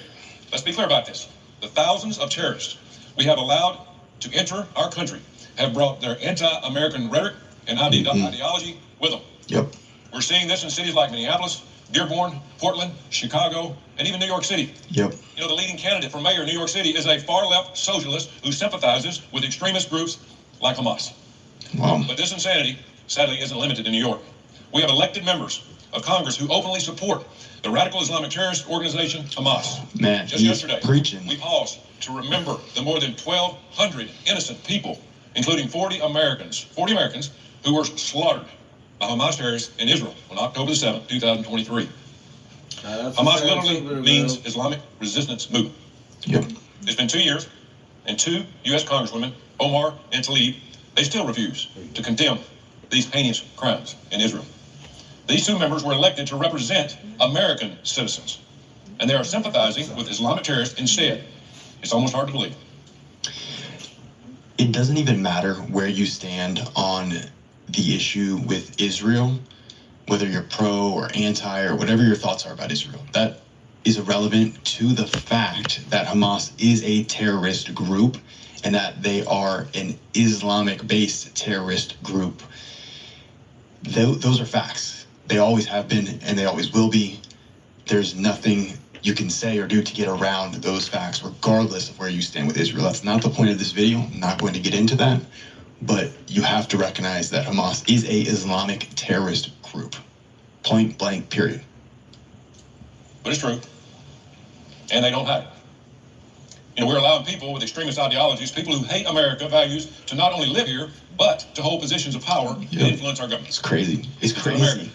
Speaker 20: Let's be clear about this. The thousands of terrorists we have allowed to enter our country have brought their anti-American rhetoric and ideology with them.
Speaker 19: Yep.
Speaker 20: We're seeing this in cities like Minneapolis, Dearborn, Portland, Chicago, and even New York City.
Speaker 19: Yep.
Speaker 20: You know, the leading candidate for mayor of New York City is a far-left socialist who sympathizes with extremist groups like Hamas.
Speaker 19: Wow.
Speaker 20: But this insanity, sadly, isn't limited to New York. We have elected members of Congress who openly support the radical Islamic terrorist organization Hamas.
Speaker 19: Man,
Speaker 20: Just
Speaker 19: he's
Speaker 20: yesterday,
Speaker 19: preaching.
Speaker 20: we paused to remember the more than 1,200 innocent people, including 40 Americans who were slaughtered by Hamas terrorists in Israel on October the 7th, 2023. Hamas literally means Islamic Resistance Movement.
Speaker 19: Yep.
Speaker 20: It's been 2 years, and 2 U.S. Congresswomen, Omar and Tlaib, they still refuse to condemn these heinous crimes in Israel. These 2 members were elected to represent American citizens, and they are sympathizing with Islamic terrorists instead. It's almost hard to believe.
Speaker 19: It doesn't even matter where you stand on the issue with Israel, whether you're pro or anti or whatever your thoughts are about Israel. That is irrelevant to the fact that Hamas is a terrorist group and that they are an Islamic-based terrorist group. Those are facts. They always have been and they always will be. There's nothing you can say or do to get around those facts, regardless of where you stand with Israel. That's not the point of this video. I'm not going to get into that. But you have to recognize that Hamas is a Islamic terrorist group. Point blank, period.
Speaker 20: But it's true. And they don't hide it. You know, we're allowing people with extremist ideologies, people who hate America values, to not only live here, but to hold positions of power and influence our government.
Speaker 19: It's crazy. It's crazy.
Speaker 20: America.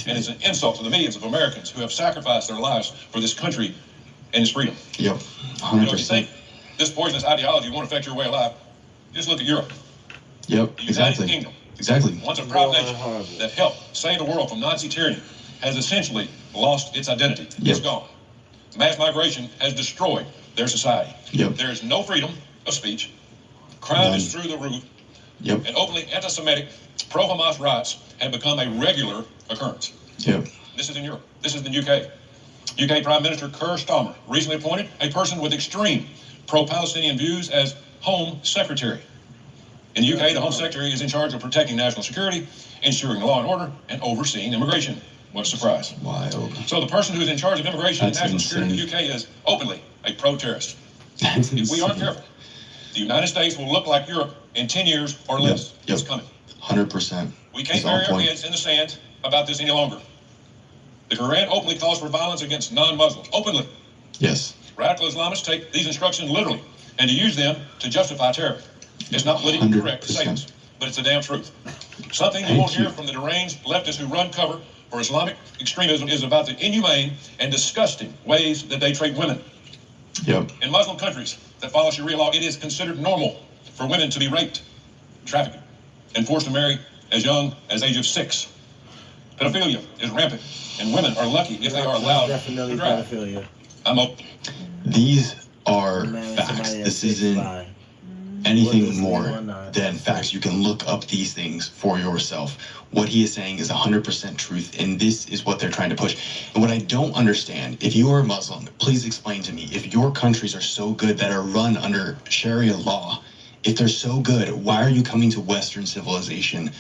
Speaker 20: And it's an insult to the millions of Americans who have sacrificed their lives for this country and its freedom.
Speaker 19: Yep, 100%.
Speaker 20: You know, if you think this poisonous ideology won't affect your way of life, just look at Europe.
Speaker 19: Yep,
Speaker 20: The United
Speaker 19: exactly.
Speaker 20: Kingdom,
Speaker 19: Exactly.
Speaker 20: once a proud nation that helped save the world from Nazi tyranny, has essentially lost its identity.
Speaker 19: Yep.
Speaker 20: It's gone. Mass migration has destroyed their society.
Speaker 19: Yep.
Speaker 20: There is no freedom of speech. Crime is through the roof.
Speaker 19: Yep.
Speaker 20: And openly anti-Semitic, pro-Hamas riots have become a regular occurrence.
Speaker 19: Yep.
Speaker 20: This is in Europe. This is in the UK. UK Prime Minister Keir Starmer recently appointed a person with extreme pro-Palestinian views as Home Secretary. In the UK, the Home Secretary is in charge of protecting national security, ensuring law and order, and overseeing immigration. What a surprise.
Speaker 19: Wild.
Speaker 20: So the person who's in charge of immigration
Speaker 19: That's
Speaker 20: and national security in the UK is openly a pro-terrorist. If we aren't careful, the United States will look like Europe in 10 years or less.
Speaker 19: Yep.
Speaker 20: It's coming.
Speaker 19: 100%.
Speaker 20: We can't
Speaker 19: It's on
Speaker 20: bury our
Speaker 19: point.
Speaker 20: heads in the sand about this any longer. The Quran openly calls for violence against non-Muslims. Openly.
Speaker 19: Yes.
Speaker 20: Radical Islamists take these instructions literally and to use them to justify terror. It's not politically correct to say this, but it's the damn truth. Something you won't hear from the deranged leftists who run cover for Islamic extremism is about the inhumane and disgusting ways that they treat women.
Speaker 19: Yep.
Speaker 20: In Muslim countries that follow Sharia law, it is considered normal for women to be raped, trafficked, and forced to marry as young as age of 6. Pedophilia is rampant, and women are lucky if they are allowed
Speaker 6: Definitely
Speaker 20: to drive.
Speaker 6: pedophilia.
Speaker 20: I'm open.
Speaker 19: These are
Speaker 6: Man,
Speaker 19: facts.
Speaker 6: somebody
Speaker 19: This
Speaker 6: that
Speaker 19: isn't
Speaker 6: by.
Speaker 19: anything more than facts. You can look up these things for yourself. What he is saying is 100% truth, and this is what they're trying to push. And what I don't understand, if you are a Muslim, please explain to me, if your countries are so good that are run under Sharia law, if they're so good, why are you coming to Western civilization?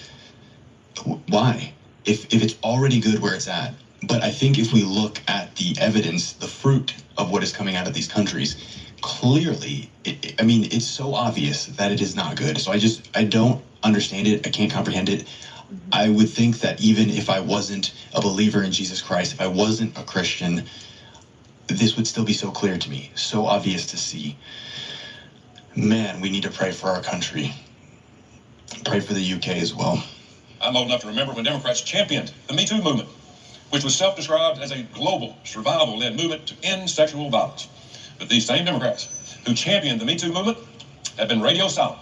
Speaker 19: Why? If it's already good where it's at. But I think if we look at the evidence, the fruit of what is coming out of these countries, clearly, it's so obvious that it is not good. So I don't understand it. I can't comprehend it. I would think that even if I wasn't a believer in Jesus Christ, if I wasn't a Christian, this would still be so clear to me, so obvious to see. Man, we need to pray for our country. Pray for the UK as well.
Speaker 20: I'm old enough to remember when Democrats championed the Me Too movement, which was self-described as a global survival-led movement to end sexual violence. But these same Democrats who championed the Me Too movement have been radio silent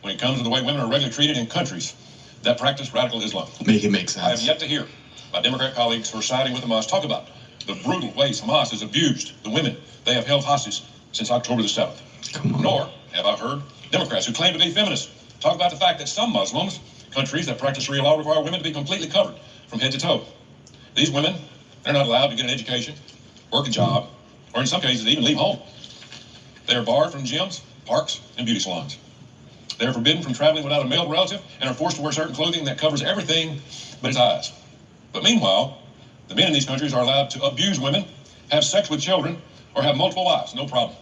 Speaker 20: when it comes to the way women are regularly treated in countries that practice radical Islam.
Speaker 19: Make it make sense.
Speaker 20: I have yet to hear my Democrat colleagues who are siding with Hamas talk about the brutal ways Hamas has abused the women they have held hostage since October the 7th. Nor have I heard Democrats who claim to be feminists talk about the fact that some Muslims, countries that practice Sharia law, require women to be completely covered from head to toe. These women, they're not allowed to get an education, work a job, or in some cases even leave home. They are barred from gyms, parks, and beauty salons. They are forbidden from traveling without a male relative and are forced to wear certain clothing that covers everything but its eyes. But meanwhile, the men in these countries are allowed to abuse women, have sex with children, or have multiple wives, no problem.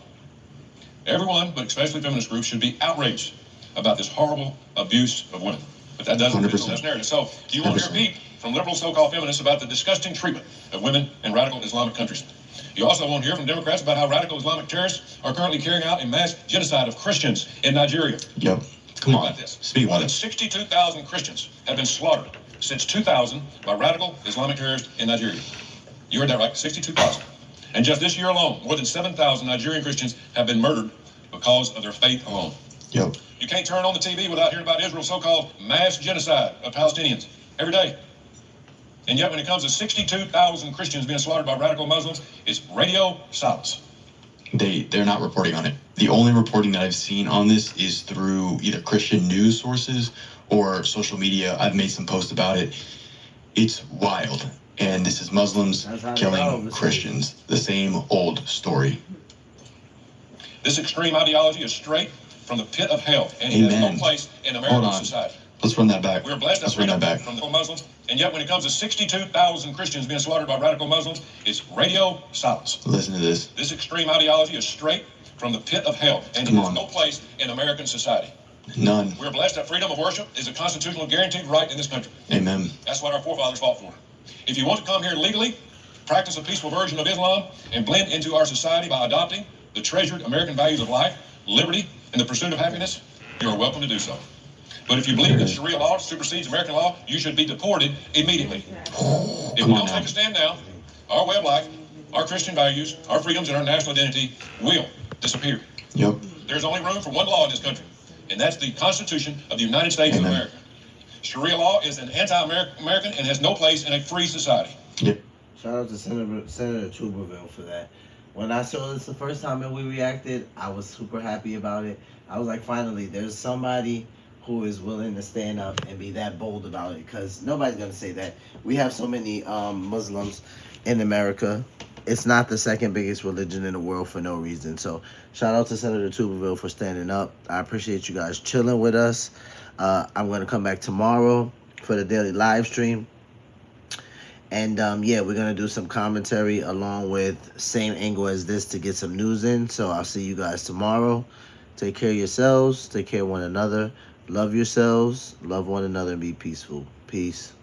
Speaker 20: Everyone, but especially feminist groups, should be outraged about this horrible abuse of women. But that doesn't fit this narrative. So you won't hear a peep from liberal so-called feminists about the disgusting treatment of women in radical Islamic countries. You also won't hear from Democrats about how radical Islamic terrorists are currently carrying out a mass genocide of Christians in Nigeria.
Speaker 19: Yep. Come on.
Speaker 20: About this.
Speaker 19: Speak
Speaker 20: More
Speaker 19: about
Speaker 20: than
Speaker 19: it.
Speaker 20: 62,000 Christians have been slaughtered since 2000 by radical Islamic terrorists in Nigeria. You heard that right, 62,000. And just this year alone, more than 7,000 Nigerian Christians have been murdered because of their faith alone.
Speaker 19: Yep.
Speaker 20: You can't turn on the TV without hearing about Israel's so-called mass genocide of Palestinians every day. And yet when it comes to 62,000 Christians being slaughtered by radical Muslims, it's radio silence.
Speaker 19: They're not reporting on it. The only reporting that I've seen on this is through either Christian news sources or social media. I've made some posts about it. It's wild. And this is Muslims killing Christians. The same old story.
Speaker 20: This extreme ideology is straight from the pit of hell, and it has
Speaker 19: Amen.
Speaker 20: no place in
Speaker 19: Hold
Speaker 20: American
Speaker 19: on.
Speaker 20: society.
Speaker 19: Let's run that back.
Speaker 20: We're blessed
Speaker 19: Let's
Speaker 20: with
Speaker 19: run that
Speaker 20: freedom
Speaker 19: back.
Speaker 20: from the Muslims, and yet when it comes to 62,000 Christians being slaughtered by radical Muslims, it's radio silence.
Speaker 19: Listen to this.
Speaker 20: This extreme ideology is straight from the pit of hell, and it
Speaker 19: Come
Speaker 20: has
Speaker 19: on.
Speaker 20: no place in American society.
Speaker 19: None.
Speaker 20: We're blessed that freedom of worship is a constitutional guaranteed right in this country.
Speaker 19: Amen.
Speaker 20: That's what our forefathers fought for. If you want to come here legally, practice a peaceful version of Islam, and blend into our society by adopting the treasured American values of life, liberty, and the pursuit of happiness, you are welcome to do so. But if you believe that Sharia law supersedes American law, you should be deported immediately. If we don't take a stand now, our way of life, our Christian values, our freedoms, and our national identity will disappear.
Speaker 19: Yep.
Speaker 20: There's only room for one law in this country, and that's the Constitution of the United States of America. Sharia law is an anti-American and has no place in a free society.
Speaker 19: Yep.
Speaker 6: Shout out to Senator Tuberville for that. When I saw this the first time and we reacted, I was super happy about it. I was like, finally, there's somebody who is willing to stand up and be that bold about it, because nobody's going to say that. We have so many Muslims in America. It's not the second biggest religion in the world for no reason. So shout out to Senator Tuberville for standing up. I appreciate you guys chilling with us. I'm going to come back tomorrow for the daily live stream. And yeah, we're going to do some commentary along with same angle as this to get some news in. So I'll see you guys tomorrow. Take care of yourselves. Take care of one another. Love yourselves. Love one another and be peaceful. Peace.